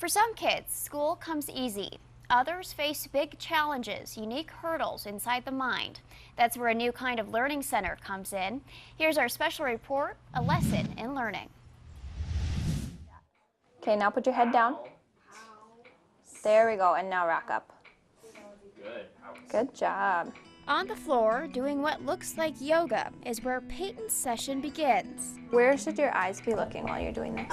For some kids, school comes easy. Others face big challenges, unique hurdles inside the mind. That's where a new kind of learning center comes in. Here's our special report, A Lesson in Learning. Okay, now put your head down. There we go, and now rock up. Good job. On the floor, doing what looks like yoga, is where Peyton's session begins. Where should your eyes be looking while you're doing this?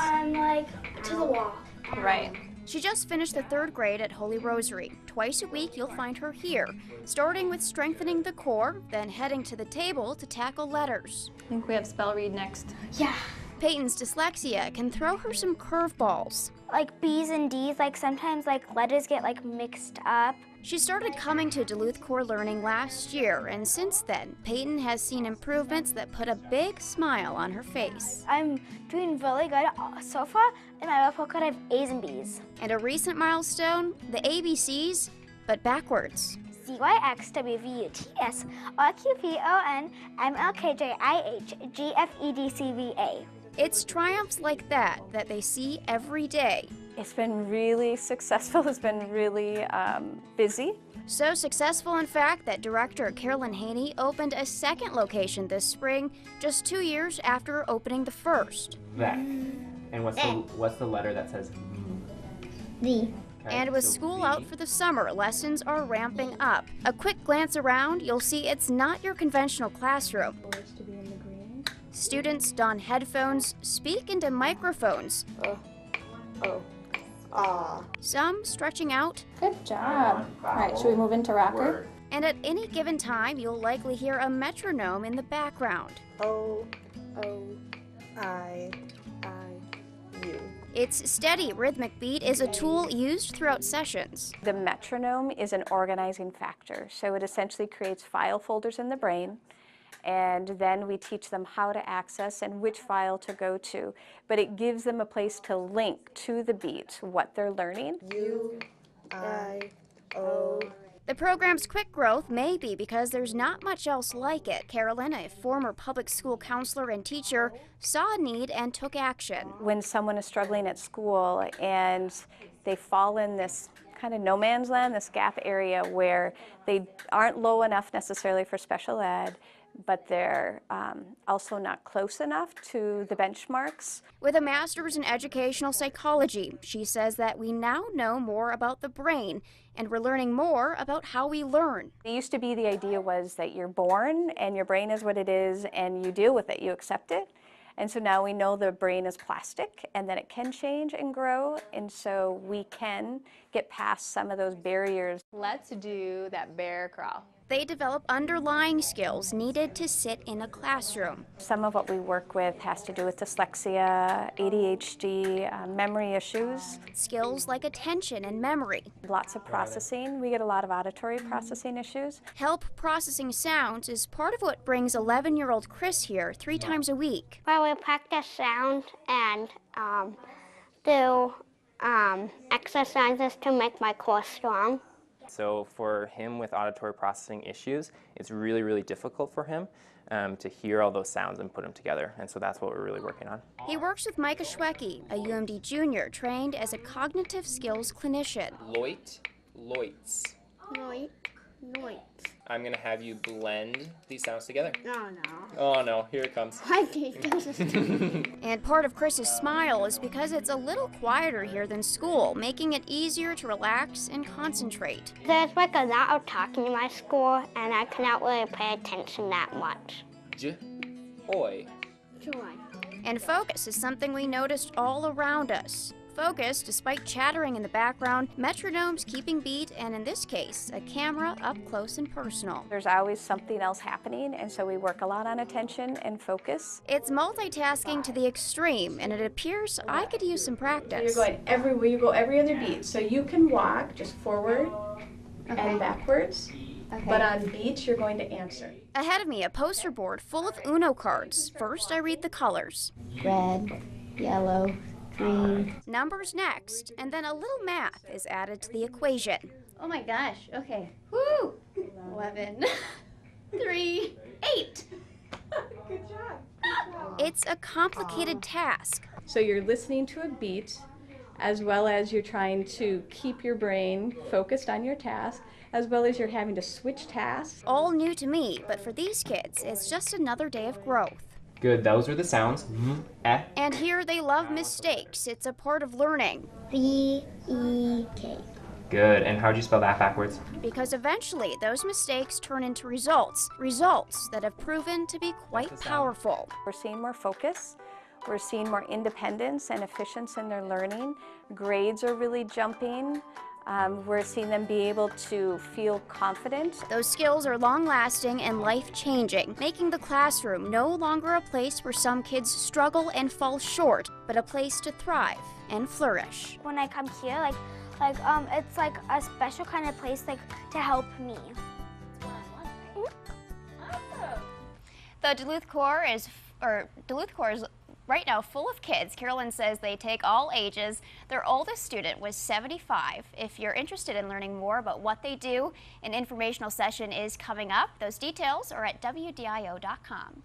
To the wall. Right. She just finished the 3rd grade at Holy Rosary. Twice a week, you'll find her here, starting with strengthening the core, then heading to the table to tackle letters. I think we have spell read next. Yeah. Peyton's dyslexia can throw her some curveballs. Like B's and D's, like sometimes like letters get like mixed up. She started coming to Duluth Core Learning last year, and since then, Peyton has seen improvements that put a big smile on her face. I'm doing really good so far. In my report card, I have A's and B's. And a recent milestone, the ABCs, but backwards. CYXWVUTS RQPON MLKJIH GFEDCVA. It's triumphs like that they see every day. It's been really successful. It's been really busy. So successful, in fact, that director Carolyn opened a 2nd location this spring, just 2 years after opening the 1st. That. And what's the letter that says D. Okay, And with so school B. out for the summer, lessons are ramping up. A quick glance around, you'll see it's not your conventional classroom. Students don headphones, speak into microphones. Some stretching out. Good job. All right, should we move into rocker? And at any given time, you'll likely hear a metronome in the background. O, I, U. Its steady rhythmic beat is a tool used throughout sessions. The metronome is an organizing factor. So it essentially creates file folders in the brain, and then we teach them how to access and which file to go to. But it gives them a place to link to the beat, what they're learning. U, I, O. The program's quick growth may be because there's not much else like it. Carolyn, a former public school counselor and teacher, saw a need and took action. When someone is struggling at school and they fall in this kind of no man's land, this gap area where they aren't low enough necessarily for special ed, but they're also not close enough to the benchmarks. With a master's in educational psychology, she says that we now know more about the brain, and we're learning more about how we learn. It used to be the idea was that you're born and your brain is what it is and you deal with it, you accept it. And so now we know the brain is plastic and that it can change and grow, and so we can get past some of those barriers. Let's do that bear crawl. They develop underlying skills needed to sit in a classroom. Some of what we work with has to do with dyslexia, ADHD, memory issues. Skills like attention and memory. Lots of processing. We get a lot of auditory processing issues. Help processing sounds is part of what brings 11-year-old Chris here 3 times a week. Where we practice sound and do exercises to make my core strong. So for him with auditory processing issues, it's really, really difficult for him to hear all those sounds and put them together. And so that's what we're really working on. He works with Micah Schwecke, a UMD junior trained as a cognitive skills clinician. Loits. Noit. I'm going to have you blend these sounds together. Oh no. Oh no, here it comes. My teeth doesn't. And part of Chris's smile is because it's a little quieter here than school, making it easier to relax and concentrate. There's like a lot of talking in my school, and I cannot really pay attention that much. Oi. Joy. And focus is something we noticed all around us. Focus, despite chattering in the background, metronomes keeping beat, and in this case, a camera up close and personal. There's always something else happening, and so we work a lot on attention and focus. It's multitasking to the extreme, and it appears I could use some practice. You're going everywhere, you go every other beat. So you can walk just forward and backwards, but on beats you're going to answer. Ahead of me, a poster board full of Uno cards. First, I read the colors. Red, yellow, green. Numbers next, and then a little math is added to the equation. Oh my gosh, okay. Woo! 11, 3, 8. Good job. It's a complicated task. So you're listening to a beat, as well as you're trying to keep your brain focused on your task, as well as you're having to switch tasks. All new to me, but for these kids, it's just another day of growth. Good, those were the sounds. Eh. And here they love mistakes. It's a part of learning. B-E-K. Good, and how'd you spell that backwards? Because eventually those mistakes turn into results that have proven to be quite powerful. We're seeing more focus. We're seeing more independence and efficiency in their learning. Grades are really jumping. We're seeing them be able to feel confident. Those skills are long-lasting and life-changing, making the classroom no longer a place where some kids struggle and fall short, but a place to thrive and flourish. When I come here, it's like a special kind of place to help me. The Duluth Core is right now full of kids. Carolyn says they take all ages. Their oldest student was 75. If you're interested in learning more about what they do, an informational session is coming up. Those details are at WDIO.com.